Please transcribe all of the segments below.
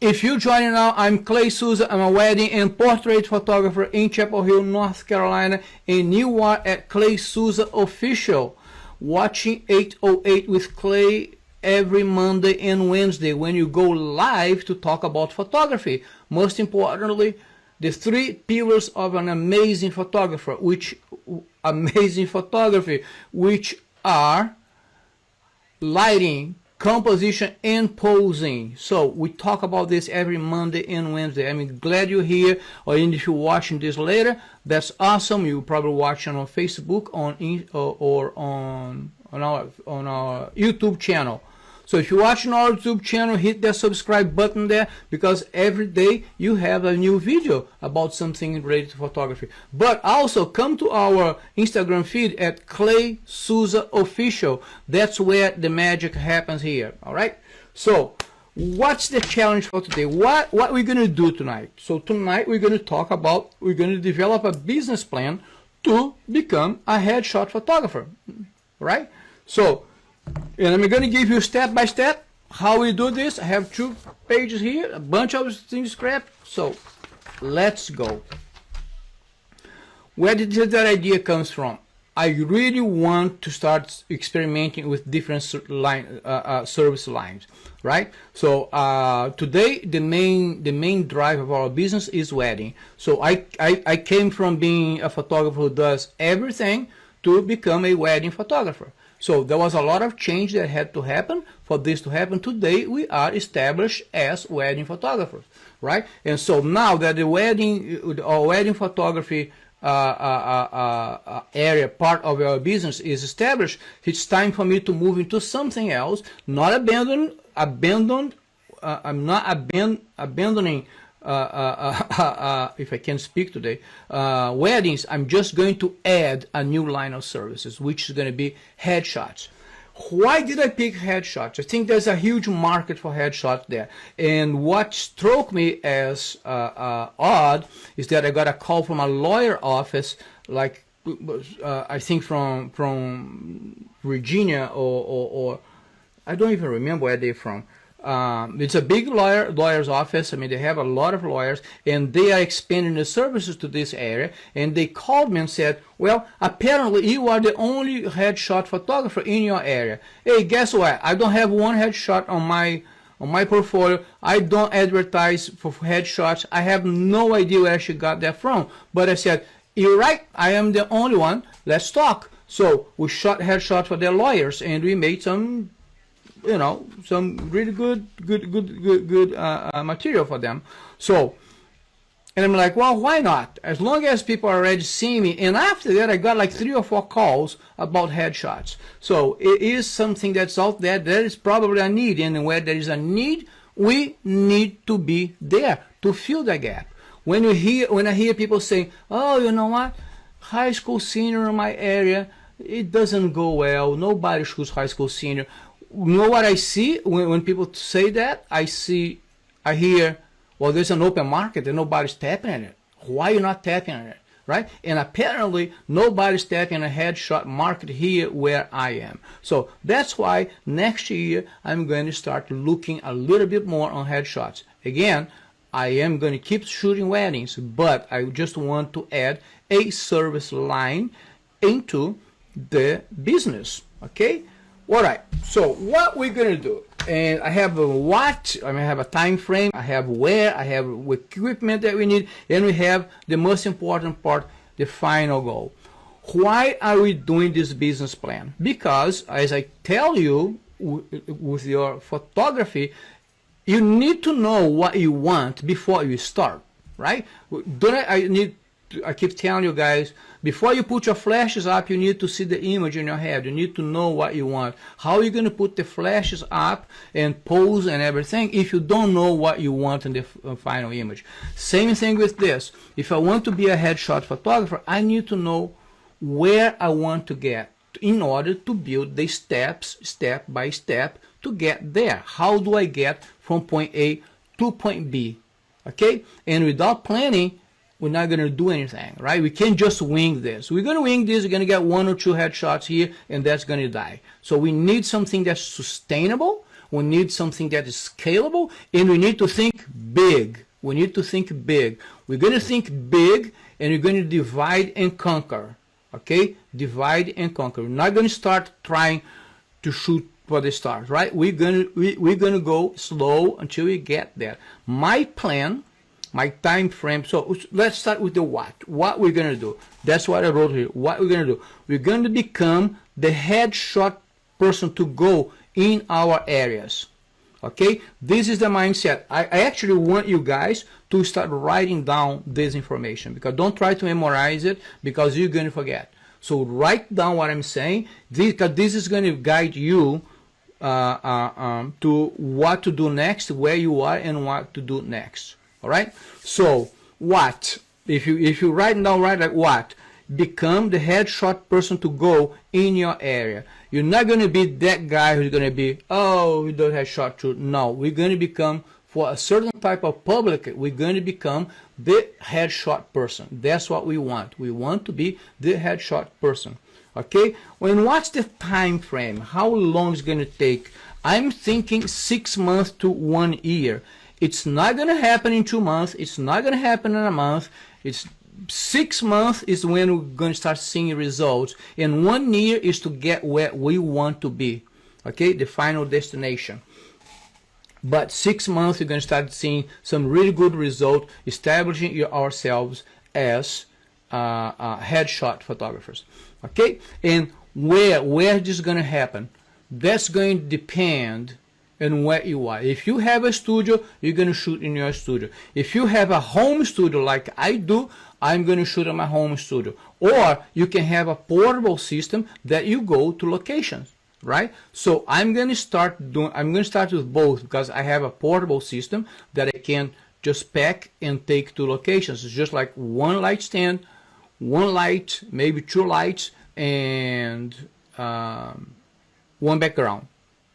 If you're joining now, I'm Clay Souza. I'm a wedding and portrait photographer in Chapel Hill, North Carolina, and you are at Clay Souza Official, watching 808 with Clay every Monday and Wednesday when you go live to talk about photography. Most importantly, the three pillars of an amazing photography, which are lighting, composition, and posing. So we talk about this every Monday and Wednesday. I'm glad you're here, or if you're watching this later, that's awesome. You're probably watching on Facebook or on our YouTube channel. So if you're watching our YouTube channel, hit that subscribe button there, because every day you have a new video about something related to photography. But also come to our Instagram feed at Clay Souza Official. That's where the magic happens here. All right. So what's the challenge for today? What we're going to do tonight? So tonight we're going to develop a business plan to become a headshot photographer. Right? So, and I'm going to give you step by step how we do this. I have 2 pages here, a bunch of things scrapped. So let's go. Where did that idea comes from? I really want to start experimenting with different service lines, right? So today the main drive of our business is wedding. So I came from being a photographer who does everything to become a wedding photographer. So there was a lot of change that had to happen for this to happen. Today we are established as wedding photographers, right? And so now that the wedding photography area, part of our business, is established, it's time for me to move into something else. Not abandoning. I'm not abandoning. If I can speak today, weddings. I'm just going to add a new line of services, which is going to be headshots. Why did I pick headshots? I think there's a huge market for headshots there. And what struck me as odd is that I got a call from a lawyer office, like I think from Virginia or I don't even remember where they're from. It's a big lawyer's office. I mean, they have a lot of lawyers, and they are expanding the services to this area. And they called me and said, well, apparently you are the only headshot photographer in your area. Hey, guess what? I don't have one headshot on my portfolio. I don't advertise for headshots. I have no idea where she got that from. But I said, you're right. I am the only one. Let's talk. So we shot headshots for their lawyers, and we made some really good material for them. So, and I'm like, well, why not? As long as people are already seeing me. And after that, I got like 3 or 4 calls about headshots. So it is something that's out there. There is probably a need, and where there is a need, we need to be there to fill the gap. When I hear people saying, oh, you know what, high school senior in my area, it doesn't go well. Nobody shoots high school senior. You know what I see when people say that? I hear, well, there's an open market and nobody's tapping on it. Why are you not tapping on it, right? And apparently nobody's tapping on a headshot market here where I am. So that's why next year I'm going to start looking a little bit more on headshots. Again, I am going to keep shooting weddings, but I just want to add a service line into the business, okay? All right, so what we're going to do, and I have a what, I have a time frame, I have where, I have equipment that we need, and we have the most important part, the final goal. Why are we doing this business plan? Because, as I tell you, with your photography, you need to know what you want before you start, right? I keep telling you guys, before you put your flashes up, you need to see the image in your head. You need to know what you want. How are you going to put the flashes up and pose and everything if you don't know what you want in the final image? Same thing with this. If I want to be a headshot photographer, I need to know where I want to get in order to build the steps, step by step, to get there. How do I get from point A to point B? Okay? And without planning, we're not going to do anything, right? We can't just wing this. We're going to wing this. We're going to get 1 or 2 headshots here, and that's going to die. So we need something that's sustainable. We need something that is scalable, and we need to think big. We need to think big. We're going to think big, and we're going to divide and conquer. Okay? Divide and conquer. We're not going to start trying to shoot for the stars, right? We're going to go slow until we get there. My plan, my time frame. So let's start with the what. What we're going to do. That's what I wrote here. What we're going to do. We're going to become the headshot person to go in our areas. Okay, this is the mindset. I actually want you guys to start writing down this information, because don't try to memorize it, because you're going to forget. So write down what I'm saying, because this is going to guide you to what to do next, where you are, and what to do next. All right. So what? If you write down, write like what? Become the headshot person to go in your area. You're not going to be that guy who's going to be, oh, we don't have shot too. No, we're going to become, for a certain type of public, we're going to become the headshot person. That's what we want. We want to be the headshot person. Okay? When what's the time frame? How long is it going to take? I'm thinking 6 months to 1 year. It's not going to happen in 2 months. It's not going to happen in a month. It's 6 months is when we're going to start seeing results, and 1 year is to get where we want to be. Okay, the final destination. But 6 months, you're going to start seeing some really good result, establishing ourselves as headshot photographers. Okay, and where this is going to happen? That's going to depend on where you are. If you have a studio, you're going to shoot in your studio. If you have a home studio like I do, I'm going to shoot in my home studio. Or you can have a portable system that you go to locations, right? So I'm going to start with both, because I have a portable system that I can just pack and take to locations. It's just like one light stand, one light, maybe 2 lights, and one background.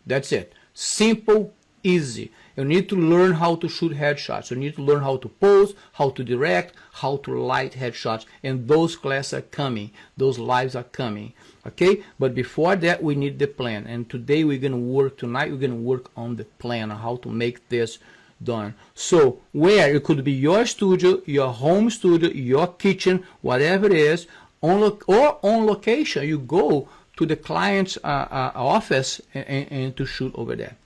That's it. Simple, easy. You need to learn how to shoot headshots. You need to learn how to pose, how to direct, how to light headshots. And those classes are coming. Those lives are coming. Okay? But before that, we need the plan. And today we're going to work, tonight we're going to work on the plan on how to make this done. So where it could be your studio, your home studio, your kitchen, whatever it is, or on location, you go to the client's office and to shoot over there.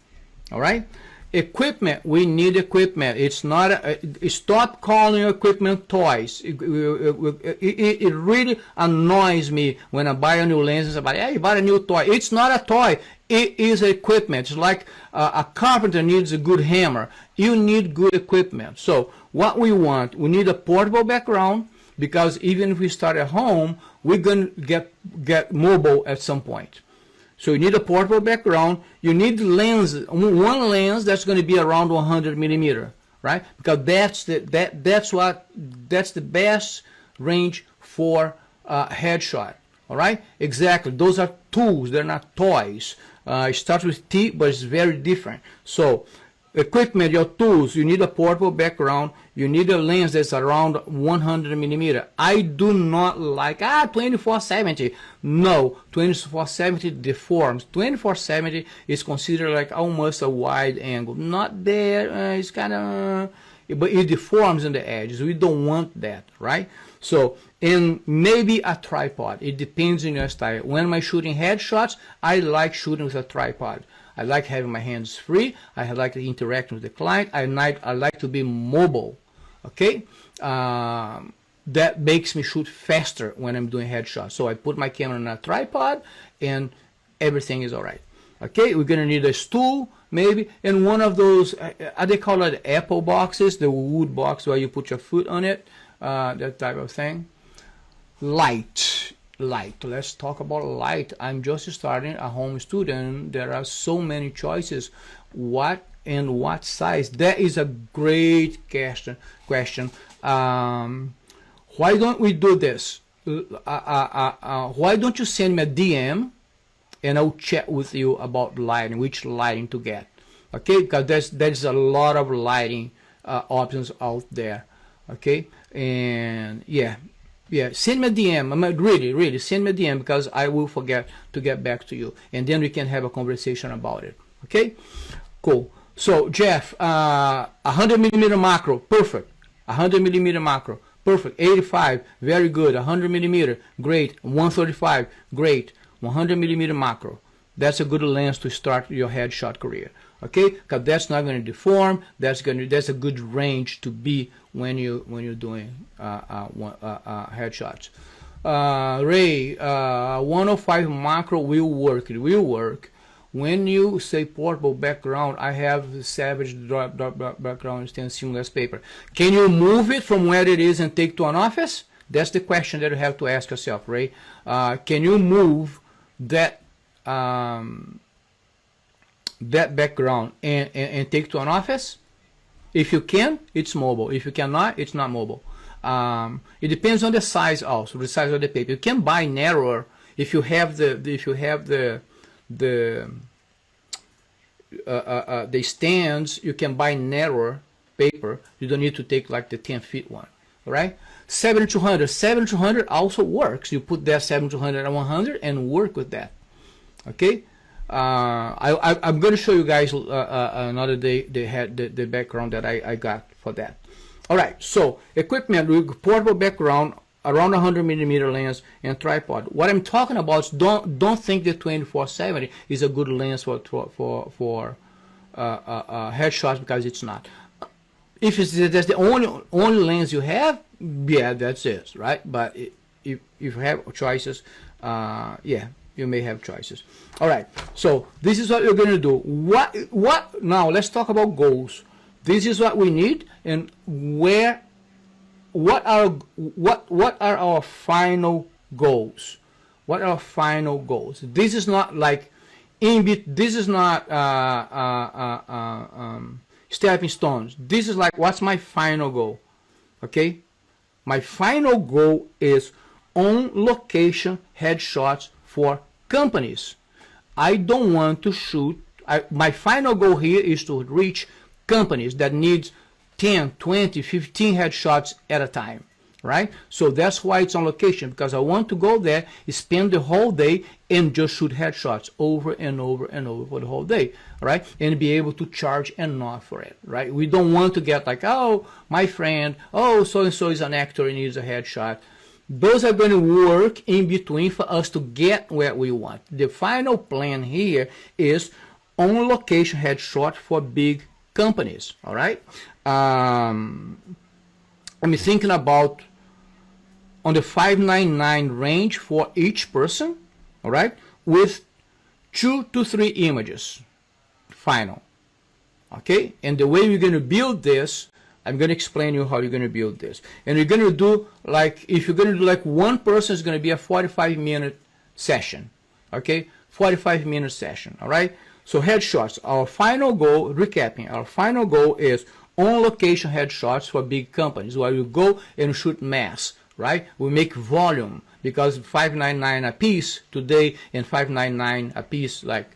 All right? Equipment, we need equipment. It's not stop calling equipment toys. It really annoys me when I buy a new lens and somebody, hey, you bought a new toy. It's not a toy. It is equipment. It's like a carpenter needs a good hammer. You need good equipment. So what we want, we need a portable background, because even if we start at home, we're going to get mobile at some point. So you need a portable background. You need one lens that's going to be around 100 millimeter, right? Because that's the best range for headshot. All right, exactly. Those are tools. They're not toys. It starts with T, but it's very different. So equipment, your tools. You need a portable background. You need a lens that's around 100 millimeter. I do not like 2470. No, 2470 deforms. 2470 is considered like almost a wide angle. Not there. It's kind of, but it deforms in the edges. We don't want that, right? So, and maybe a tripod. It depends on your style. When am I shooting headshots? I like shooting with a tripod. I like having my hands free. I like interacting with the client. I like to be mobile. Okay, that makes me shoot faster when I'm doing headshots. So I put my camera on a tripod, and everything is all right. Okay, we're gonna need a stool maybe, and one of those they call it apple boxes, the wood box where you put your foot on it, that type of thing. Light. Let's talk about light. I'm just starting a home studio, and there are so many choices. What and what size? That is a great question. Why don't we do this? Why don't you send me a DM, and I'll chat with you about lighting, which lighting to get. Okay, because there's a lot of lighting options out there. Okay, and yeah, send me a DM. Really send me a DM, because I will forget to get back to you, and then we can have a conversation about it. Okay, cool. So Jeff, 100mm macro, perfect. 100mm macro, perfect. 85, very good. 100mm, great. 135, great. 100mm macro. That's a good lens to start your headshot career. Okay, because that's not going to deform. That's a good range to be when you're doing headshots. Ray, 105 macro will work. It will work. When you say portable background, I have Savage background stainless seamless paper. Can you move it from where it is and take to an office? That's the question that you have to ask yourself, Ray. Can you move that that background and take to an office? If you can, it's mobile. If you cannot, it's not mobile. It depends on the size also, the size of the paper. You can buy narrower if you have the stands. You can buy narrower paper. You don't need to take like the 10-feet one. All right, 7200 also works. You put that 7200 and 100 and work with that. Okay. I'm going to show you guys another day the background that I got for that. All right, so equipment with portable background, around 100mm lens and tripod. What I'm talking about is don't think the 2470 is a good lens for headshots, because it's not. If that's the only lens you have, yeah, that's it, right? But if you have choices, yeah, you may have choices. All right, so this is what you're going to do. What now? Let's talk about goals. This is what we need, and what are our final goals? What are our final goals? This is not like this is not stepping stones. This is like, what's my final goal? Okay, my final goal is on location headshots for companies. I don't want to shoot. My final goal here is to reach companies that need 10, 20, 15 headshots at a time, right? So that's why it's on location, because I want to go there, spend the whole day and just shoot headshots over and over and over for the whole day, right? And be able to charge enough for it, right? We don't want to get like, oh, my friend, oh, so-and-so is an actor and needs a headshot. Those are going to work in between for us to get where we want. The final plan here is on location headshot for big companies. All right. I'm thinking about on the 599 range for each person. All right, with 2 to 3 images final. Okay, and the way we're going to build this, I'm going to explain you how you're going to build this. And you're going to do like, if you're going to do like one person, is going to be a 45-minute session. Okay, 45-minute session. All right. So headshots, our final goal, recapping, our final goal is on location headshots for big companies, where you go and shoot mass, right? We make volume, because $5.99 a piece today and $5.99 a piece like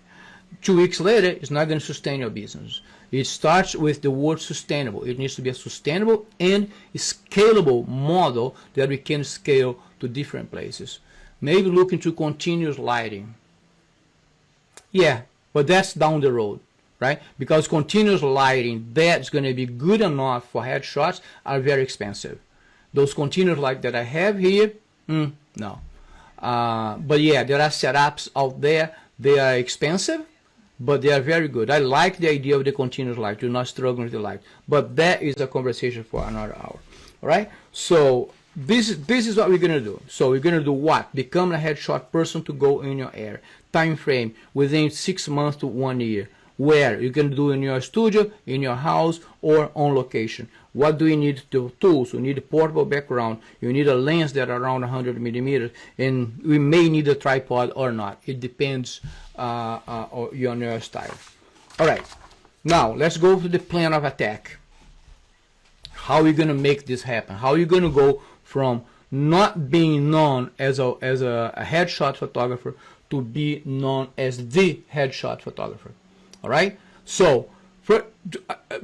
2 weeks later is not going to sustain your business. It starts with the word sustainable. It needs to be a sustainable and scalable model that we can scale to different places. Maybe look into continuous lighting. Yeah, but that's down the road, right? Because continuous lighting, that's going to be good enough for headshots, are very expensive. Those continuous light that I have here, no. But yeah, there are setups out there. They are expensive, but they are very good. I like the idea of the continuous light. You're not struggling with the light. But that is a conversation for another hour. All right? So this is what we're going to do. So we're going to do what? Become a headshot person to go in your area. Time frame within 6 months to 1 year. Where? You can do in your studio, in your house, or on location. What do you need to tools? You need a portable background. You need a lens that are around 100 millimeters, and we may need a tripod or not. It depends on your style. All right, now let's go to the plan of attack. How are you going to make this happen? How are you going to go from not being known as a headshot photographer to be known as the headshot photographer? All right, so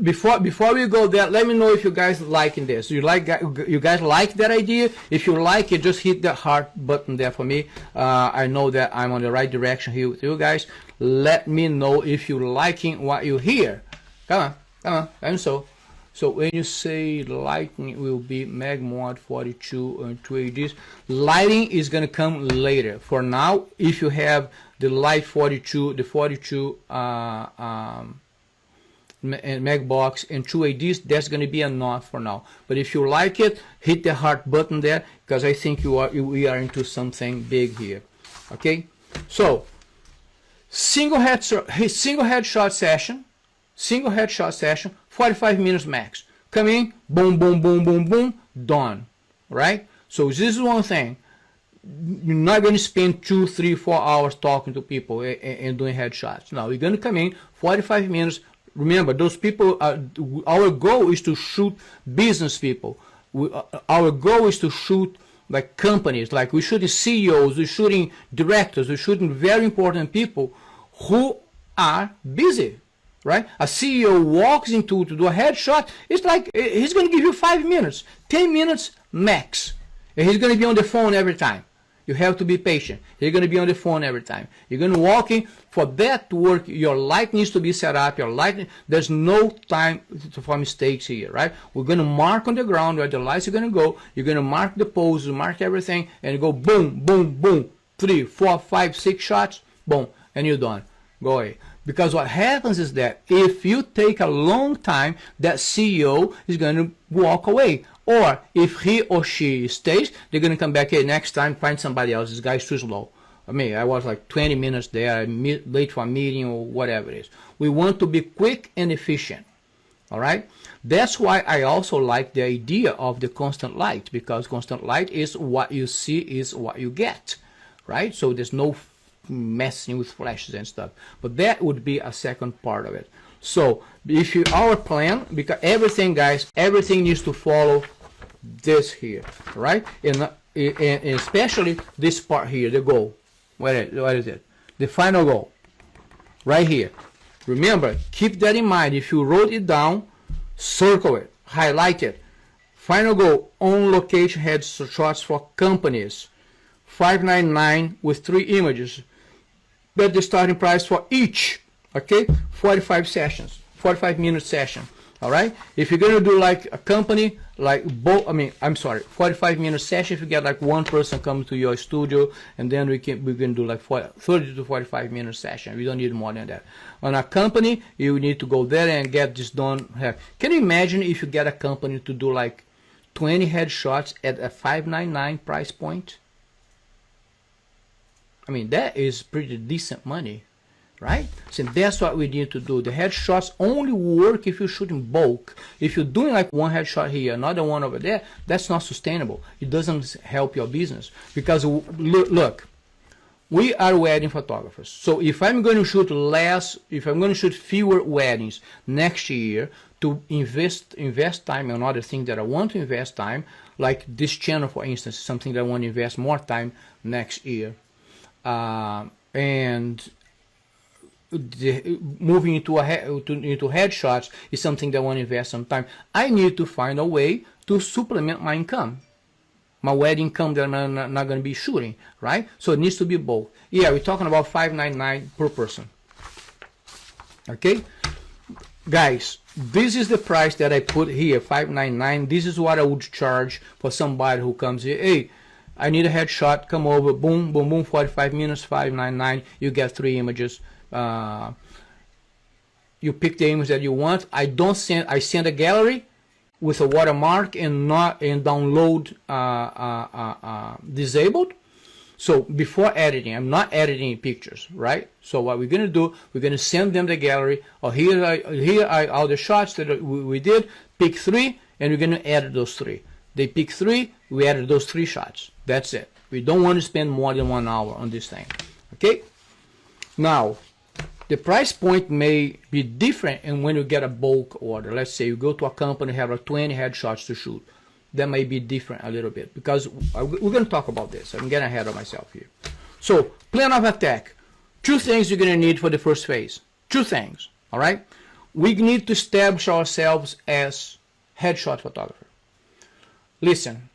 before we go there, let me know if you guys liking this. You guys like that idea? If you like it, just hit that heart button there for me. I know that I'm on the right direction here with you guys. let me know if you're liking what you hear. Come on. And so when you say lighting will be Mag Mod 42 and 2ADs, lighting is going to come later. For now, if you have the light 42, the 42 Mag Box and 2ADs, that's going to be enough for now. But if you like it, hit the heart button there, because I think we are into something big here. Okay, so single headshot session, 45 minutes max. Come in, boom, boom, boom, boom, boom, done. Right? So this is one thing. You're not going to spend 2, 3, 4 hours talking to people and doing headshots. No, you're going to come in, 45 minutes. Remember, those people, our goal is to shoot business people. Our goal is to shoot like companies, like we're shooting CEOs, we're shooting directors, we're shooting very important people who are busy, right? A CEO walks into to do a headshot, it's like he's going to give you 5 minutes, 10 minutes max, and he's going to be on the phone every time. You have to be patient. You're going to be on the phone every time. You're going to walk in. For that to work, your light needs to be set up. There's no time for mistakes here, right? We're going to mark on the ground where the lights are going to go. You're going to mark the poses, mark everything, and go boom, boom, boom. 3, 4, 5, 6 shots, boom, and you're done. Go away. Because what happens is that if you take a long time, that CEO is going to walk away. Or if he or she stays, they're going to come back here next time, find somebody else. This guy's too slow. I mean, I was like 20 minutes there, late for a meeting or whatever it is. We want to be quick and efficient. All right? That's why I also like the idea of the constant light, because constant light is what you see is what you get. Right? So there's no messing with flashes and stuff. But that would be a second part of it. So if our plan, because everything, guys, everything needs to follow this here, right? And especially this part here, the goal. What is it? The final goal, right here. Remember, keep that in mind. If you wrote it down, circle it, highlight it. Final goal: on location headshots for companies, $5.99 with 3 images. That's the starting price for each. Okay, 45 minute session. All right, if you're going to do like a company, like 45 minute session, if you get like one person coming to your studio, and then we can do like 30 to 45 minute session. We don't need more than that. On a company, you need to go there and get this done. Can you imagine if you get a company to do like 20 headshots at a $5.99 price point? I mean, that is pretty decent money. Right? So that's what we need to do. The headshots only work if you shoot in bulk. If you're doing like one headshot here, another one over there, that's not sustainable. It doesn't help your business. Because look, we are wedding photographers. So if I'm going to shoot fewer weddings next year to invest time on other things that I want to invest time, like this channel, for instance, is something that I want to invest more time next year. And moving into headshots is something that I want to invest some time. I need to find a way to supplement my income, my wedding income that I'm not going to be shooting, right? So it needs to be both. Yeah, we're talking about $5.99 per person. Okay, guys, this is the price that I put here, $5.99. This is what I would charge for somebody who comes here. Hey, I need a headshot. Come over. Boom, boom, boom. 45 minutes. $5.99. You get 3 images. You pick the image that you want. I send a gallery with a watermark and download disabled. So before editing, I'm not editing pictures, right? So what we're going to do, we're going to send them the gallery. Or here are all the shots that we did. Pick 3, and we're going to edit those 3. They pick 3, we added those 3 shots. That's it. We don't want to spend more than 1 hour on this thing. Okay? Now, the price point may be different and when you get a bulk order. Let's say you go to a company, have like 20 headshots to shoot. That may be different a little bit because we're going to talk about this. I'm getting ahead of myself here. So, plan of attack. 2 things you're going to need for the first phase. 2 things. All right? We need to establish ourselves as headshot photographer. Listen,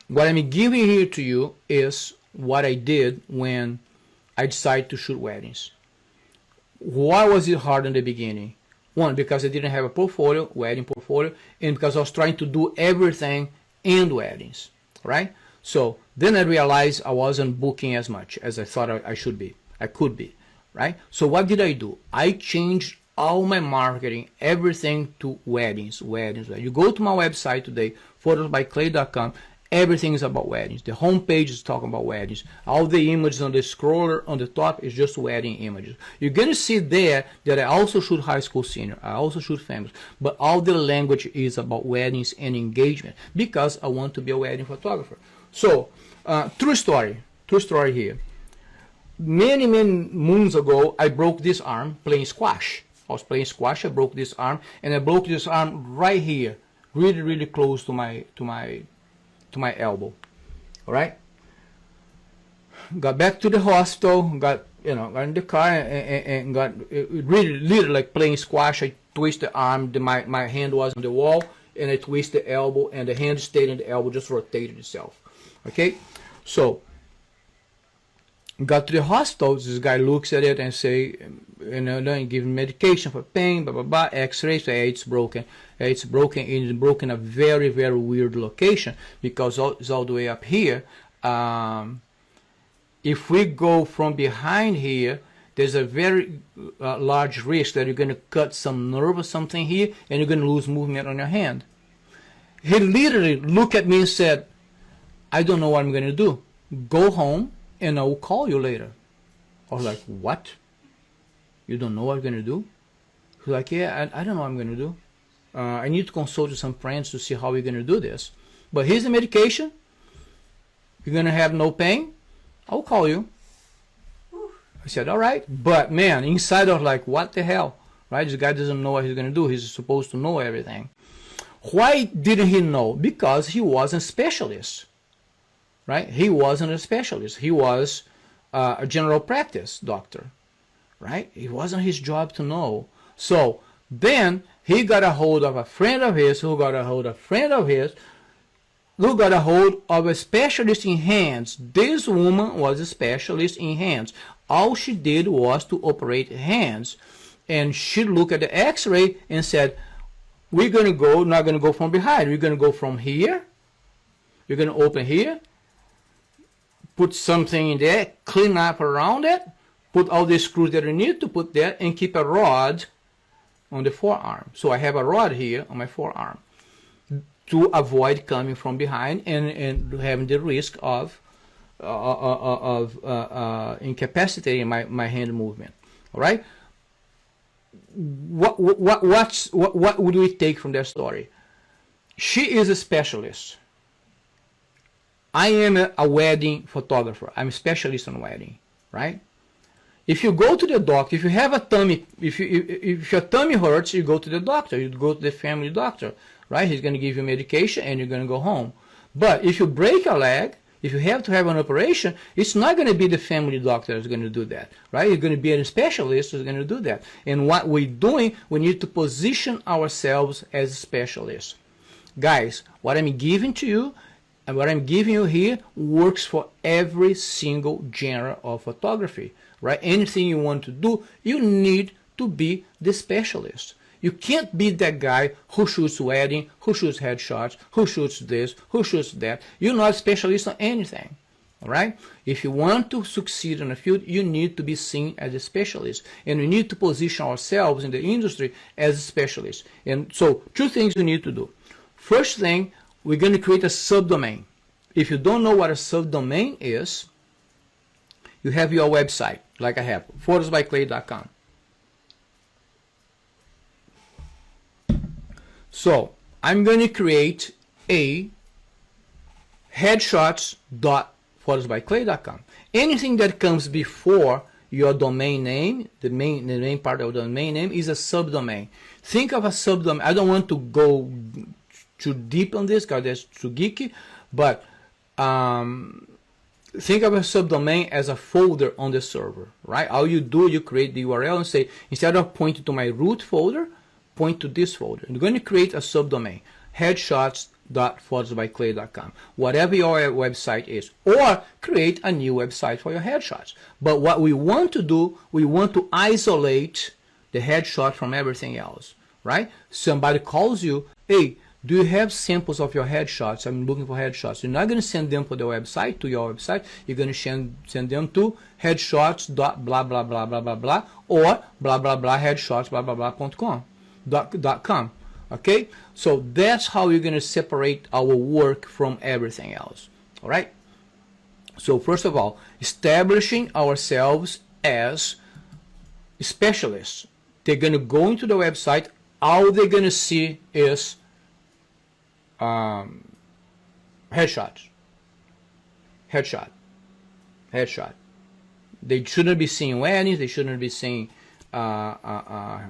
what I'm giving here to you is what I did when I decided to shoot weddings. Why was it hard in the beginning? One, because I didn't have a portfolio, wedding portfolio, and because I was trying to do everything in weddings, right? So then I realized I wasn't booking as much as I thought I should be, I could be, right? So what did I do? I changed all my marketing, everything to weddings. You go to my website today, photosbyclay.com, everything is about weddings. The homepage is talking about weddings. All the images on the scroller on the top is just wedding images. You're going to see there that I also shoot high school senior. I also shoot families. But all the language is about weddings and engagement because I want to be a wedding photographer. So, true story here. Many moons ago, I broke this arm playing squash. I was playing squash, I broke this arm, and I broke this arm right here, really close to my elbow. All right. Got back to the hospital, got in the car and got really literally like playing squash. I twisted the arm, my hand was on the wall, and I twisted the elbow, and the hand stayed in the elbow, just rotated itself. Okay, so got to the hospital. This guy looks at it and say, then give him medication for pain, blah blah blah. X-ray, say it's broken. It's broken. It's broken in a very weird location because it's all the way up here. If we go from behind here, there's a very large risk that you're going to cut some nerve or something here, and you're going to lose movement on your hand. He literally looked at me and said, I don't know what I'm going to do. Go home and I will call you later. I was like, what? You don't know what I'm going to do? He's like, yeah, I don't know what I'm going to do. I need to consult with some friends to see how we're going to do this. But here's the medication. You're going to have no pain. I'll call you. I said, all right. But man, inside I was like, what the hell? Right? This guy doesn't know what he's going to do. He's supposed to know everything. Why didn't he know? Because he wasn't a specialist. Right? He wasn't a specialist. He was a general practice doctor. Right? It wasn't his job to know. So then he got a hold of a friend of his who got a hold of a friend of his who got a hold of a specialist in hands. This woman was a specialist in hands. All she did was to operate hands. And she looked at the x-ray and said, we're going to go, not going to go from behind. We're going to go from here. You're going to open here. Put something in there, clean up around it, put all the screws that you need to put there, and keep a rod on the forearm. So I have a rod here on my forearm to avoid coming from behind and having the risk of incapacitating my hand movement. All right. What would we take from that story? She is a specialist. I am a wedding photographer. I'm a specialist on wedding, right? If you go to the doctor, if you have a tummy, if your tummy hurts, you go to the doctor. You go to the family doctor, right? He's going to give you medication and you're going to go home. But if you break a leg, if you have to have an operation, it's not going to be the family doctor that's going to do that, right? You're going to be a specialist who's going to do that. And what we're doing, we need to position ourselves as specialists. Guys, what I'm giving to you and what I'm giving you here works for every single genre of photography, right? Anything you want to do, you need to be the specialist. You can't be that guy who shoots wedding, who shoots headshots, who shoots this, who shoots that. You're not a specialist on anything, all right? If you want to succeed in a field, you need to be seen as a specialist. And we need to position ourselves in the industry as a specialist. And so, two things you need to do. First thing, we're going to create a subdomain. If you don't know what a subdomain is, you have your website, like I have, photosbyclay.com. So I'm going to create a headshots.photosbyclay.com. Anything that comes before your domain name, the main part of the domain name, is a subdomain. Think of a subdomain. I don't want to go too deep on this because that's too geeky, but think of a subdomain as a folder on the server, right? All you do, you create the URL and say, instead of pointing to my root folder, point to this folder. I'm going to create a subdomain, headshots headshots.photobyclay.com, whatever your website is, or create a new website for your headshots. But what we want to do, we want to isolate the headshot from everything else, right? Somebody calls you, hey, do you have samples of your headshots? I'm looking for headshots. You're not going to send them to the website, to your website. You're going to send them to headshots.blah, blah, blah, blah, blah, blah, or blah, blah, blah, headshots, blah, blah, blah.com. Okay? So that's how you're going to separate our work from everything else. All right? So first of all, establishing ourselves as specialists. They're going to go into the website. All they're going to see is headshots. They shouldn't be seeing weddings. They shouldn't be seeing high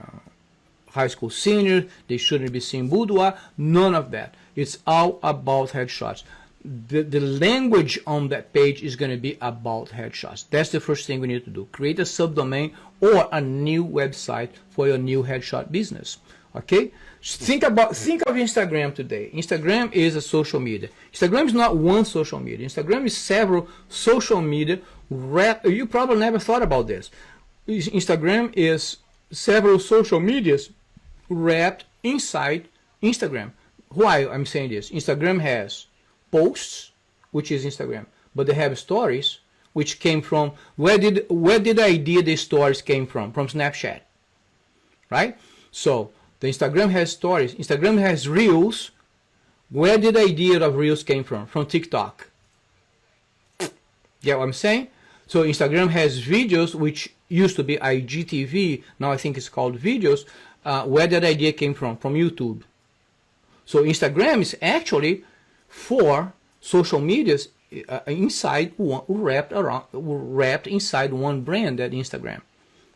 school seniors. They shouldn't be seeing boudoir. None of that. It's all about headshots. The language on that page is going to be about headshots. That's the first thing we need to do. Create a subdomain or a new website for your new headshot business. Okay? Think of Instagram today. Instagram is a social media. Instagram is not one social media. Instagram is several social media. You probably never thought about this. Instagram is several social medias wrapped inside Instagram. Why I'm saying this? Instagram has posts, which is Instagram, but they have stories, which came from where did the idea the stories came from Snapchat, right? So the Instagram has stories. Instagram has reels. Where did the idea of reels came from TikTok. Get what I'm saying? So Instagram has videos, which used to be IGTV, now I think it's called videos. Where that idea came from YouTube. So Instagram is actually 4 social medias inside one, wrapped inside one brand, that Instagram.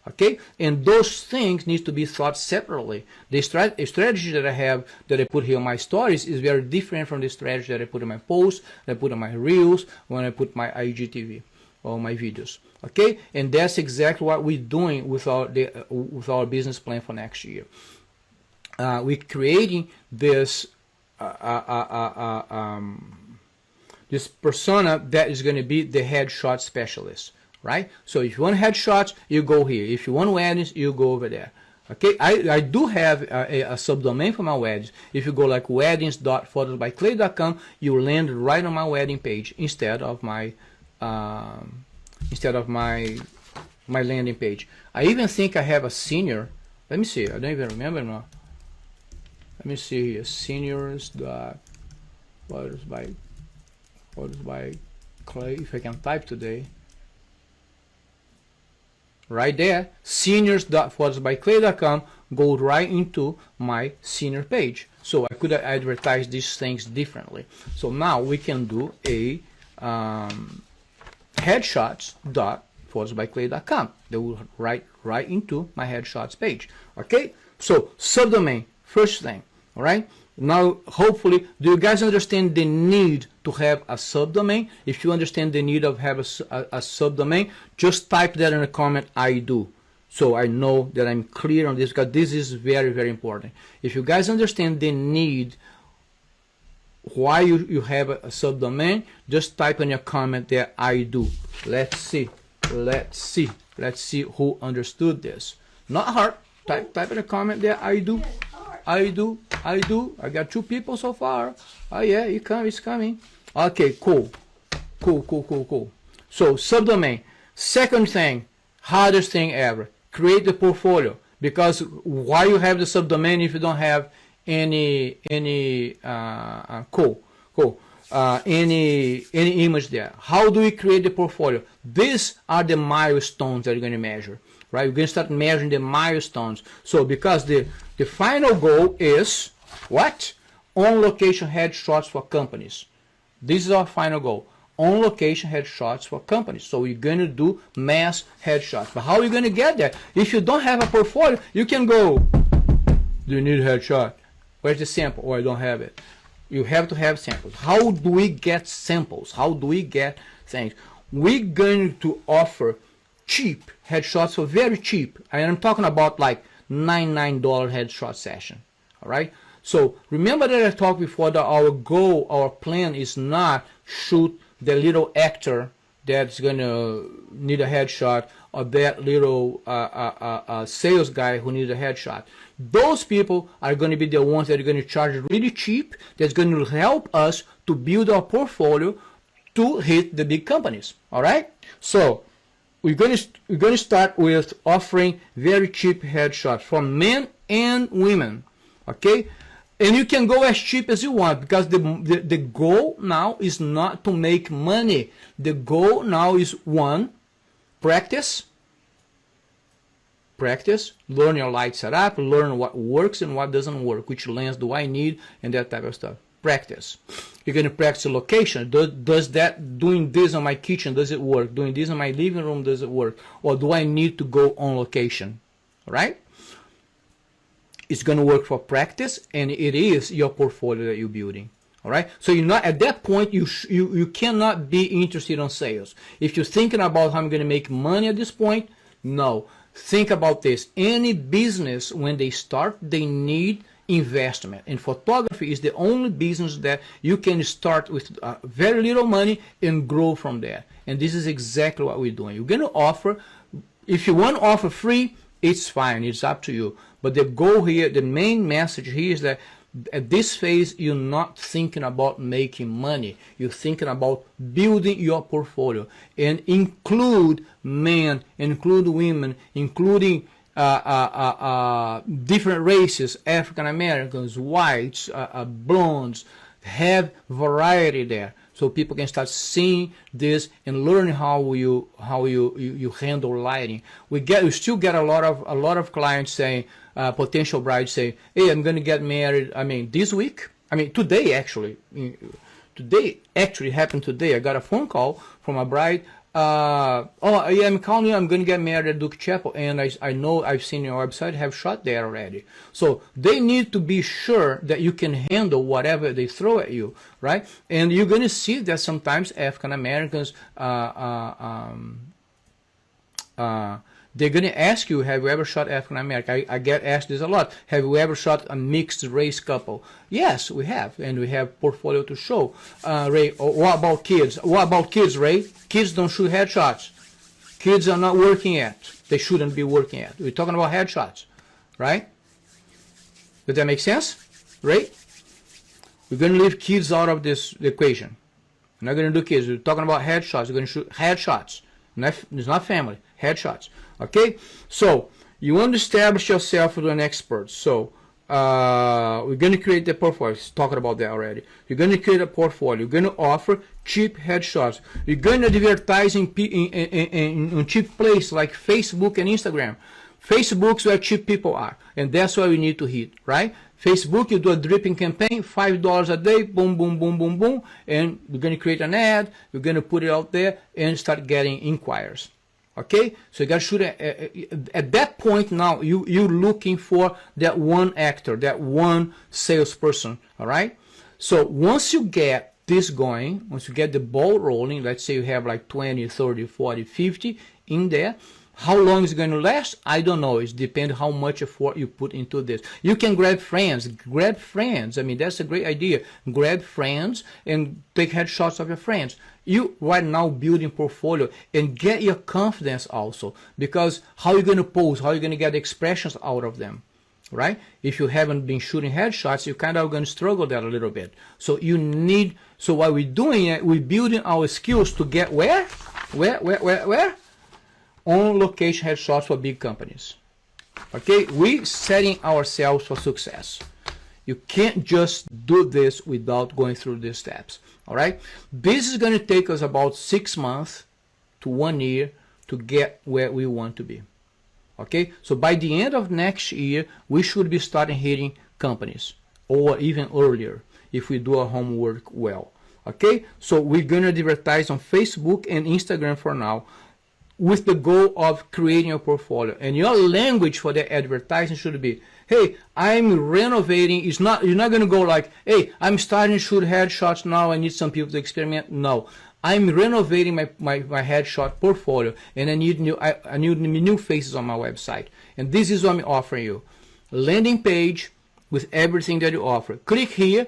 Okay, and those things need to be thought separately. The strategy that I have, that I put here in my stories, is very different from the strategy that I put in my posts, that I put in my reels, when I put my IGTV or my videos. Okay, and that's exactly what we're doing with our business plan for next year. We're creating this this persona that is going to be the headshot specialist, right? So if you want headshots, you go here. If you want weddings, you go over there. Okay, I do have a subdomain for my weddings. If you go like weddings.photosbyclay.com, you land right on my wedding page instead of my landing page. I even think I have a senior. Let me see. I don't even remember now. Let me see here. Seniors.photosbyclay. If I can type today. Right there, seniors.photosbyclay.com, go right into my senior page. So I could advertise these things differently. So now we can do a headshots.photosbyclay.com. They will write right into my headshots page. Okay, so subdomain, first thing. All right. Now, hopefully, do you guys understand the need to have a subdomain? If you understand the need of have a subdomain, just type that in a comment, I do. So I know that I'm clear on this, because this is very, very important. If you guys understand the need, why you have a subdomain, just type in your comment there, I do. Let's see who understood this. Not hard. Type in a comment there, I do. I do. I got 2 people so far. Oh yeah, it's coming. Okay, cool. So subdomain. Second thing, hardest thing ever. Create the portfolio. Because why you have the subdomain if you don't have any image there? How do we create the portfolio? These are the milestones that you're going to measure. Right, we're going to start measuring the milestones. So because the final goal is what? On location headshots for companies. This is our final goal. On location headshots for companies. So we're going to do mass headshots. But how are you going to get there? If you don't have a portfolio, you can go, do you need a headshot? Where's the sample? Oh, I don't have it. You have to have samples. How do we get samples? How do we get things? We're going to offer cheap headshots for very cheap. And I'm talking about like $99 headshot session. All right. So remember that I talked before that our goal, our plan is not shoot the little actor that's gonna need a headshot, or that little sales guy who needs a headshot. Those people are going to be the ones that are going to charge really cheap. That's going to help us to build our portfolio to hit the big companies. All right. So we're going to start with offering very cheap headshots for men and women. Okay. And you can go as cheap as you want, because the goal now is not to make money. The goal now is, one, practice, learn your light setup, learn what works and what doesn't work, which lens do I need, and that type of stuff. Practice. You're going to practice the location. Does that, doing this on my kitchen, does it work? Doing this in my living room, does it work? Or do I need to go on location? All right? It's going to work for practice, and it is your portfolio that you're building. All right. So you're not at that point. You cannot be interested in sales. If you're thinking about how I'm going to make money at this point, no. Think about this. Any business, when they start, they need investment, and photography is the only business that you can start with very little money and grow from there. And this is exactly what we're doing. You're going to offer. If you want to offer free, it's fine. It's up to you. But the goal here, the main message here is that at this phase, you're not thinking about making money. You're thinking about building your portfolio, and include men, include women, including different races, African Americans, whites, blondes. Have variety there, so people can start seeing this and learn how you handle lighting. We still get a lot of clients saying, potential brides say, hey, I'm going to get married, this week, today actually. Today actually happened today. I got a phone call from a bride. Oh yeah, I'm calling you, I'm going to get married at Duke Chapel, and I know I've seen your website, have shot there already. So they need to be sure that you can handle whatever they throw at you, right? And you're going to see that sometimes African Americans, they're going to ask you, have you ever shot African American? I get asked this a lot. Have you ever shot a mixed race couple? Yes, we have, and we have portfolio to show. Ray, what about kids? What about kids, Ray? Kids don't shoot headshots. Kids are not working yet. They shouldn't be working yet. We're talking about headshots, right? Does that make sense, Ray? We're going to leave kids out of this equation. We're not going to do kids. We're talking about headshots. We're going to shoot headshots. It's not family. Headshots. Okay, so you want to establish yourself as an expert. So we're going to create the portfolio. Talking about that already. You're going to create a portfolio. You're going to offer cheap headshots. You're going to advertise in cheap places like Facebook and Instagram. Facebook's where cheap people are, and that's why we need to hit, right? Facebook, you do a dripping campaign, $5 a day, boom, boom, boom, boom, boom, and we're going to create an ad. We're going to put it out there and start getting inquiries. Okay, so you got to shoot at that point. Now you're looking for that one actor, that one salesperson. All right. So once you get this going, once you get the ball rolling, let's say you have like 20, 30, 40, 50 in there. How long is it going to last? I don't know. It depends how much effort you put into this. You can grab friends. That's a great idea. Grab friends and take headshots of your friends. You right now building portfolio and get your confidence also, because how are you going to pose? How are you going to get expressions out of them? Right? If you haven't been shooting headshots, you kind of going to struggle there a little bit. So you need. So what we're doing, we're building our skills to get where? On location headshots for big companies. Okay, we setting ourselves for success. You can't just do this without going through these steps. All right, this is going to take us about 6 months to 1 year to get where we want to be. Okay, so by the end of next year, we should be starting hitting companies, or even earlier if we do our homework well. Okay, so we're going to advertise on Facebook and Instagram for now, with the goal of creating a portfolio. And your language for the advertising should be, hey, I'm renovating. It's not, you're not going to go like, hey, I'm starting to shoot headshots now. I need some people to experiment. No, I'm renovating my headshot portfolio, and I need new faces on my website. And this is what I'm offering you. Landing page, with everything that you offer. Click here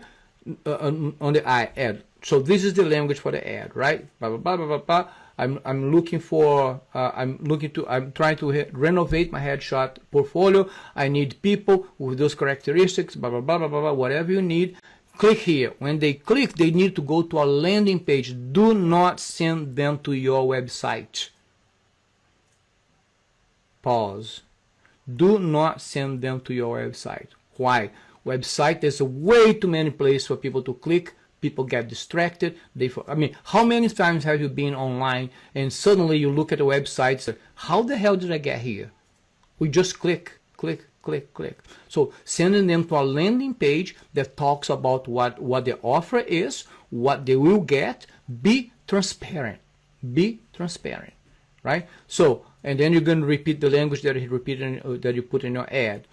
on the ad. So this is the language for the ad, right? Blah, blah, blah, blah, blah, blah. I'm looking for, I'm trying to renovate my headshot portfolio. I need people with those characteristics, blah, blah, blah, blah, blah, whatever you need. Click here. When they click, they need to go to a landing page. Do not send them to your website. Pause. Do not send them to your website. Why? Website, there's way too many places for people to click. People get distracted. I mean, how many times have you been online and suddenly you look at the website and say, how the hell did I get here? We just click, click, click, click. So sending them to a landing page that talks about what the offer is, what they will get. Be transparent. Be transparent, right? So, and then you're going to repeat the language that you put in your ad.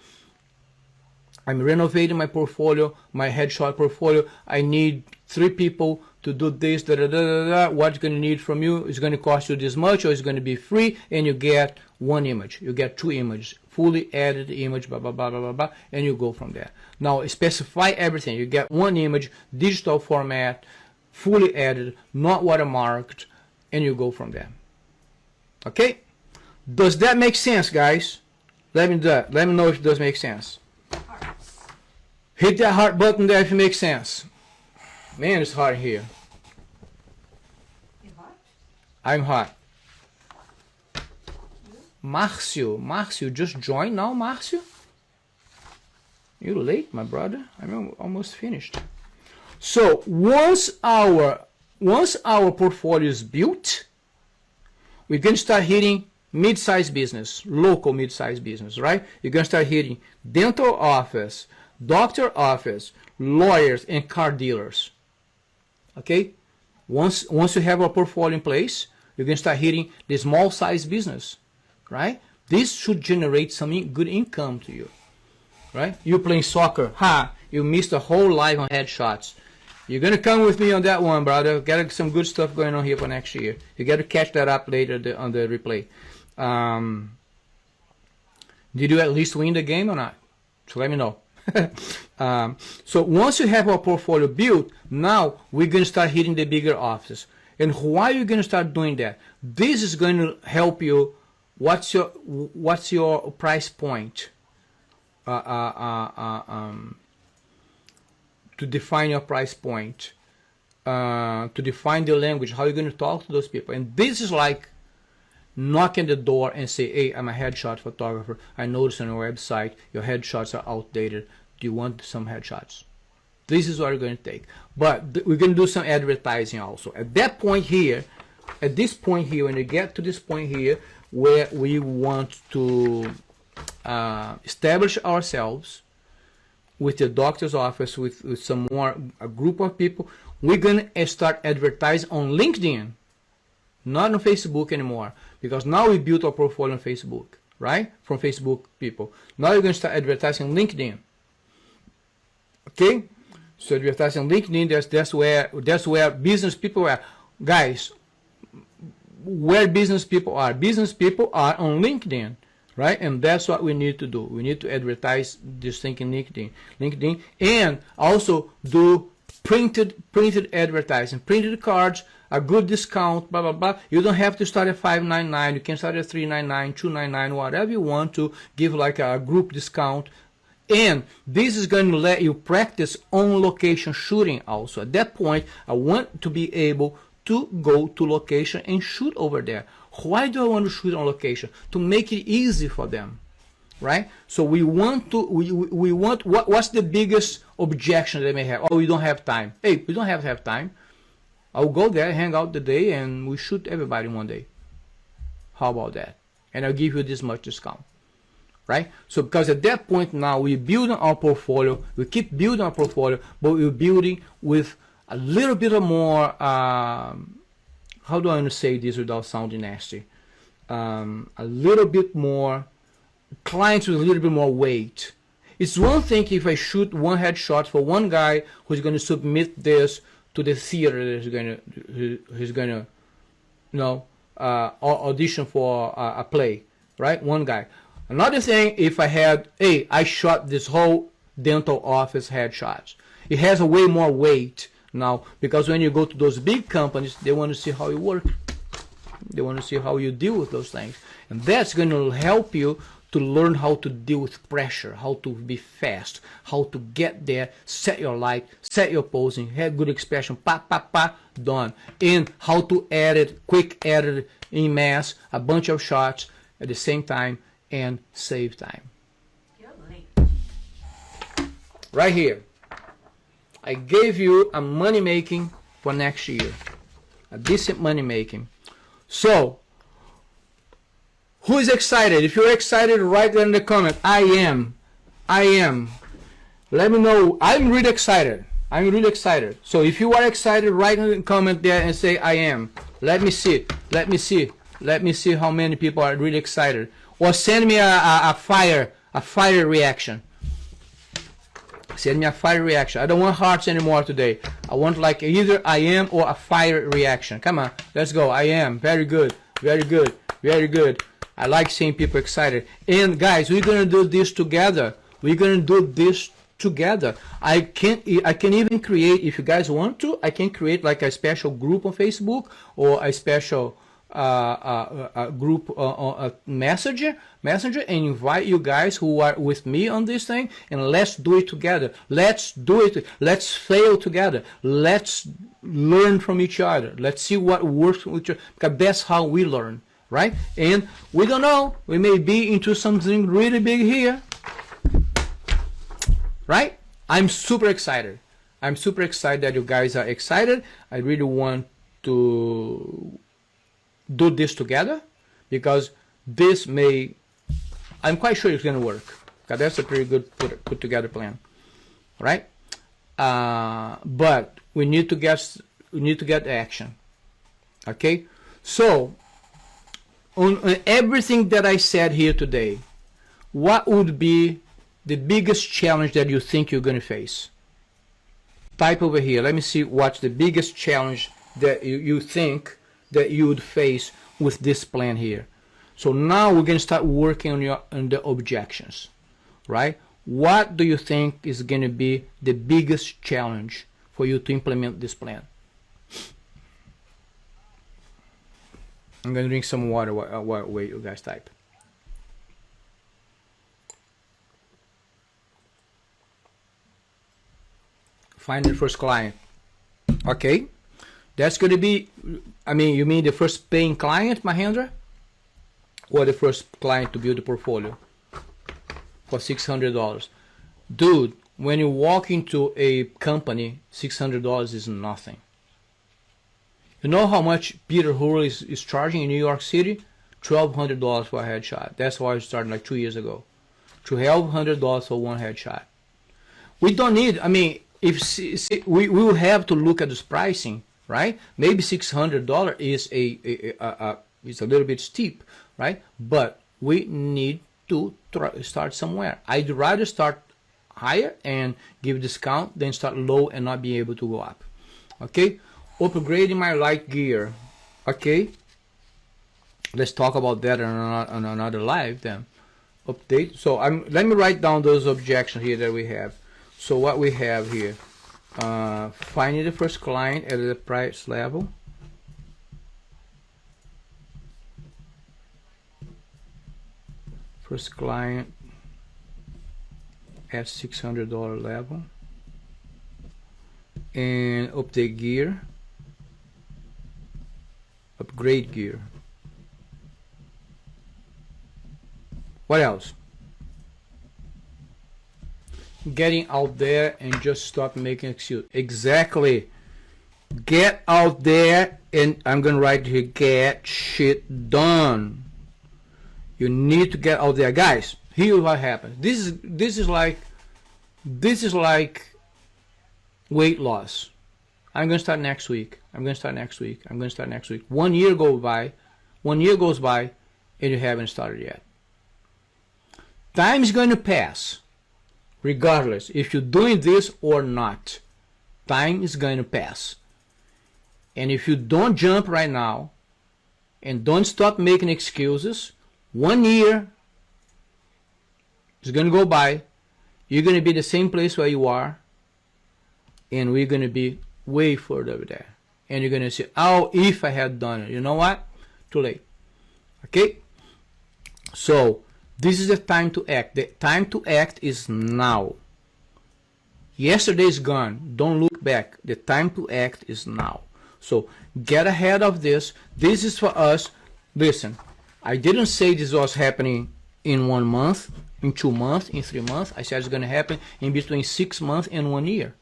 I'm renovating my portfolio, my headshot portfolio. I need 3 people to do this, da, da, da, da, da. What's going to need from you is going to cost you this much, or it's going to be free, and you get 1 image. You get 2 images, fully edited image, blah, blah, blah, blah, blah, blah, and you go from there. Now, specify everything. You get 1 image, digital format, fully edited, not watermarked, and you go from there. Okay? Does that make sense, guys? Let me know if it does make sense. Hit that heart button there if it makes sense. Man, it's hot here. You hot? I'm hot. Márcio, just joined now, Márcio? You're late, my brother. I'm almost finished. So once our portfolio is built, we're going to start hitting mid-sized business, local mid-sized business, right? You're going to start hitting dental office, doctor office, lawyers, and car dealers. Okay? Once you have a portfolio in place, you're going to start hitting the small size business, right? This should generate some good income to you, right? You're playing soccer, you missed a whole life on headshots. You're going to come with me on that one, brother. Got some good stuff going on here for next year. You got to catch that up later on the replay. Did you at least win the game or not? So let me know. So once you have a portfolio built, now we're going to start hitting the bigger offices. And why are you going to start doing that? This is going to help you. What's your price point? To define your price point, to define the language, how you're going to talk to those people. And this is like knocking the door and say, hey, I'm a headshot photographer. I noticed on your website your headshots are outdated. Do you want some headshots? This is what we're going to take. But we're going to do some advertising also. At that point here, at this point here, when you get to this point here, where we want to establish ourselves with the doctor's office, with a group of people, we're going to start advertising on LinkedIn, not on Facebook anymore, because now we built our portfolio on Facebook, right? From Facebook people. Now you're going to start advertising on LinkedIn. Okay? So advertising on LinkedIn, that's where business people are. Guys, where business people are on LinkedIn. Right, and that's what we need to do. We need to advertise this thing in LinkedIn, and also do printed advertising, printed cards, a good discount, blah blah blah. You don't have to start at $5.99. You can start at $3.99, $2.99, whatever you want to. Give like a group discount, and this is going to let you practice on location shooting. Also, at that point, I want to be able to go to location and shoot over there. Why do I want to shoot on location? To make it easy for them, right? So we want what's the biggest objection they may have? Oh, we don't have time. Hey, we don't have time. I'll go there, hang out the day, and we shoot everybody one day. How about that? And I'll give you this much discount, right? So because at that point now we're building our portfolio, we keep building our portfolio, but we're building with a little bit of more. How do I want to say this without sounding nasty? A little bit more clients with a little bit more weight. It's one thing if I shoot one headshot for one guy who's going to submit this to the theater that he's going to audition for a play, right? One guy. Another thing, if I had, hey, I shot this whole dental office headshots. It has a way more weight now, because when you go to those big companies, they want to see how you work. They want to see how you deal with those things. And that's going to help you to learn how to deal with pressure, how to be fast, how to get there, set your light, set your posing, have good expression, pa, pa, pa, done. And how to edit, quick edit in mass, a bunch of shots at the same time and save time. Right here, I gave you a money making for next year, a decent money making. So, who is excited? If you're excited, write that in the comment. I am. Let me know. I'm really excited. So if you are excited, write in the comment there and say I am. Let me see how many people are really excited. Or send me a fire reaction. Send me a fire reaction. I don't want hearts anymore today. I want like either I am or a fire reaction. Come on, let's go. I am. Very good. I like seeing people excited. And guys, we're gonna do this together. I can even create, if you guys want to, I can create like a special group on Facebook or a special group messenger and invite you guys who are with me on this thing, and let's do it together. Let's fail together. Let's learn from each other. Let's see what works with each other, because that's how we learn, right? And we don't know, we may be into something really big here, right? I'm super excited that you guys are excited. I really want to do this together, because this may, I'm quite sure it's going to work, because that's a pretty good put together plan, right? But we need to get action. Okay, so on everything that I said here today, what would be the biggest challenge that you think you're going to face? Type over here. Let me see what's the biggest challenge that you think that you would face with this plan here. So now we're going to start working on the objections, right? What do you think is going to be the biggest challenge for you to implement this plan? I'm going to drink some water while you guys type. Find the first client. Okay. That's going to be, I mean, you mean the first paying client, Mahendra? Or the first client to build a portfolio for $600? Dude, when you walk into a company, $600 is nothing. You know how much Peter Hurley is charging in New York City? $1,200 for a headshot. That's why I started like 2 years ago. $1,200 for one headshot. We don't need, I mean, we will have to look at this pricing, right? Maybe $600 is is a little bit steep, right? But we need to start somewhere. I'd rather start higher and give discount than start low and not be able to go up. Okay, upgrading my light gear. Okay, let's talk about that on another live then. Update. So let me write down those objections here that we have. So what we have here, finding the first client at the price level. First client at $600 level, and update gear, upgrade gear. What else? Getting out there and just stop making excuses. Exactly. Get out there, and I'm gonna write here, get shit done. You need to get out there, guys. Here's what happens. This is like weight loss. I'm gonna start next week. 1 year goes by, and you haven't started yet. Time is going to pass, regardless if you're doing this or not. Time is going to pass, and if you don't jump right now, and don't stop making excuses, 1 year is going to go by, you're going to be the same place where you are, and we're going to be way further over there. And you're going to say, oh, if I had done it. You know what? Too late. Okay? So this is the time to act. The time to act is now. Yesterday is gone. Don't look back. The time to act is now. So get ahead of this. This is for us. Listen, I didn't say this was happening in 1 month, in 2 months, in 3 months. I said it's going to happen in between 6 months and 1 year.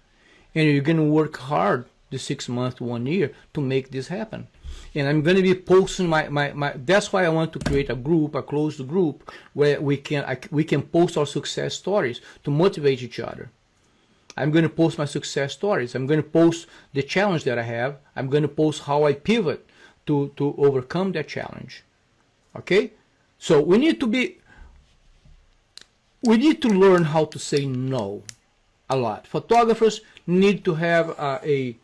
And you're going to work hard the 6 months to 1 year to make this happen. And I'm going to be posting my that's why I want to create a group, a closed group, where we can post our success stories to motivate each other. I'm going to post my success stories. I'm going to post the challenge that I have. I'm going to post how I pivot to overcome that challenge. Okay? So we need to learn how to say no a lot. Photographers need to have a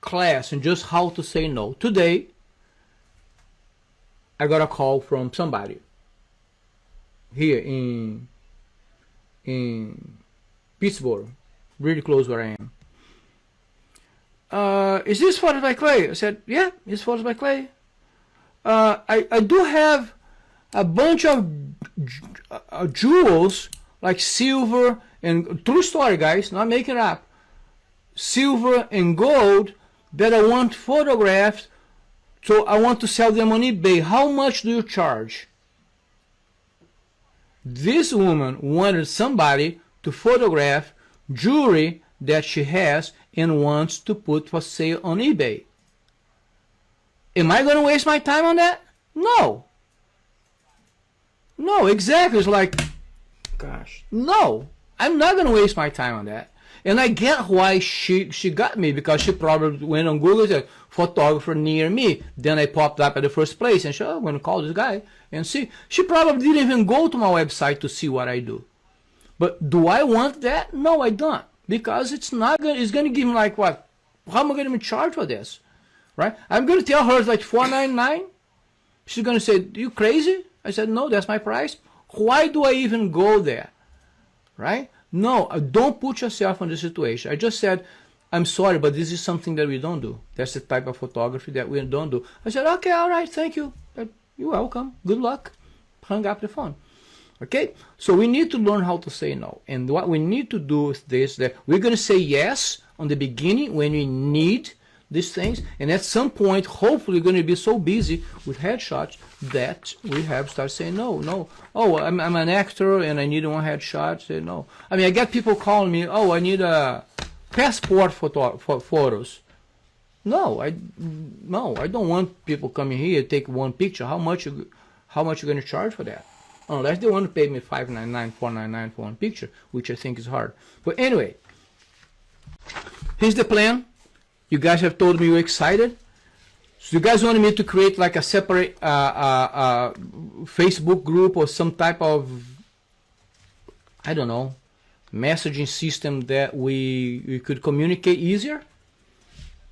class in just how to say no. Today, I got a call from somebody here in Pittsburgh, really close where I am. Is this photos by clay? I said, yeah, it's photos by clay. I do have a bunch of jewels, like silver and, true story guys, not making it up, silver and gold that I want photographed, so I want to sell them on eBay. How much do you charge? This woman wanted somebody to photograph jewelry that she has and wants to put for sale on eBay. Am I going to waste my time on that? No. No, exactly. It's like, gosh, no. I'm not going to waste my time on that. And I get why she got me, because she probably went on Google and said, photographer near me. Then I popped up at the first place and said, oh, I'm going to call this guy and see. She probably didn't even go to my website to see what I do. But do I want that? No, I don't. Because it's not going. It's going to give me like what? How am I going to charge for this? Right? I'm going to tell her it's like $4.99. She's going to say, you crazy? I said, no, that's my price. Why do I even go there? Right? No, don't put yourself in this situation. I just said, I'm sorry, but this is something that we don't do. That's the type of photography that we don't do. I said, okay, all right, thank you. You're welcome. Good luck. Hung up the phone. Okay? So we need to learn how to say no. And what we need to do is this, that we're going to say yes on the beginning when we need these things. And at some point, hopefully, we're going to be so busy with headshots that we have to start saying no, no. Oh, I'm an actor and I need one headshot. Say no. I mean, I get people calling me, oh, I need a passport photos. No, I don't want people coming here to take one picture. How much you going to charge for that? Unless they want to pay me $5.99, $4.99 for one picture, which I think is hard. But anyway, here's the plan. You guys have told me you're excited. So you guys wanted me to create like a separate Facebook group or some type of, I don't know, messaging system that we could communicate easier?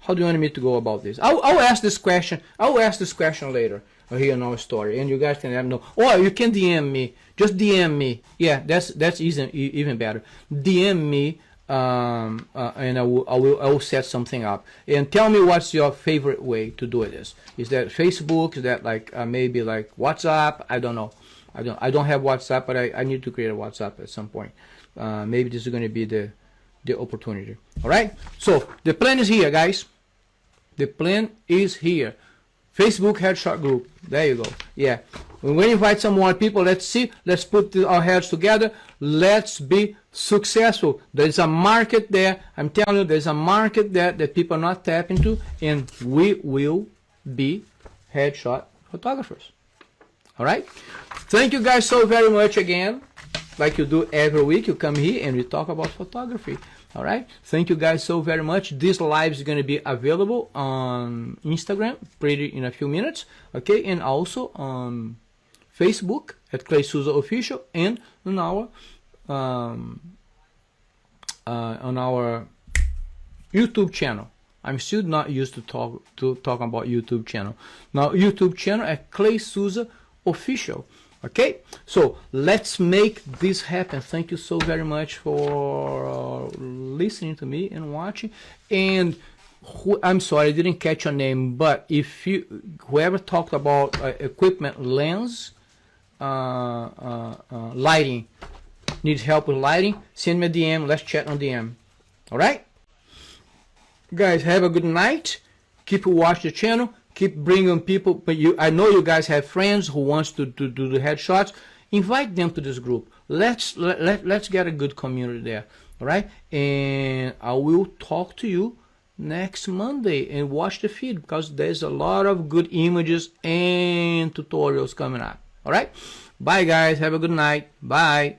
How do you want me to go about this? I'll ask this question. I'll ask this question later here in our story, and you guys can let me know. Or you can DM me. Just DM me. Yeah, that's even better. DM me. And I will set something up, and tell me what's your favorite way to do this. Is that Facebook? Is that like maybe like WhatsApp? I don't know. I don't have WhatsApp, but I need to create a WhatsApp at some point. Maybe this is going to be the opportunity. All right. So the plan is here, guys. The plan is here. Facebook headshot group. There you go. Yeah. We're going to invite some more people. Let's see. Let's put our heads together. Let's be successful. There's a market there. I'm telling you, there's a market there that people are not tapping into, and we will be headshot photographers. All right? Thank you guys so very much again. Like you do every week, you come here and we talk about photography. All right? Thank you guys so very much. This live is going to be available on Instagram pretty in a few minutes. Okay? And also on Facebook at claysouzaofficial, and on our YouTube channel. I'm still not used to talking about YouTube channel. Now YouTube channel at claysouzaofficial. Okay, so let's make this happen. Thank you so very much for listening to me and watching. And I'm sorry, I didn't catch your name, but if whoever talked about equipment, lens, lighting, needs help with lighting, send me a DM. Let's chat on DM. All right, guys, have a good night. Keep watching the channel. Keep bringing people. But I know you guys have friends who wants to do the headshots. Invite them to this group. Let's get a good community there. All right, and I will talk to you next Monday, and watch the feed, because there's a lot of good images and tutorials coming up. All right, bye guys, have a good night. Bye.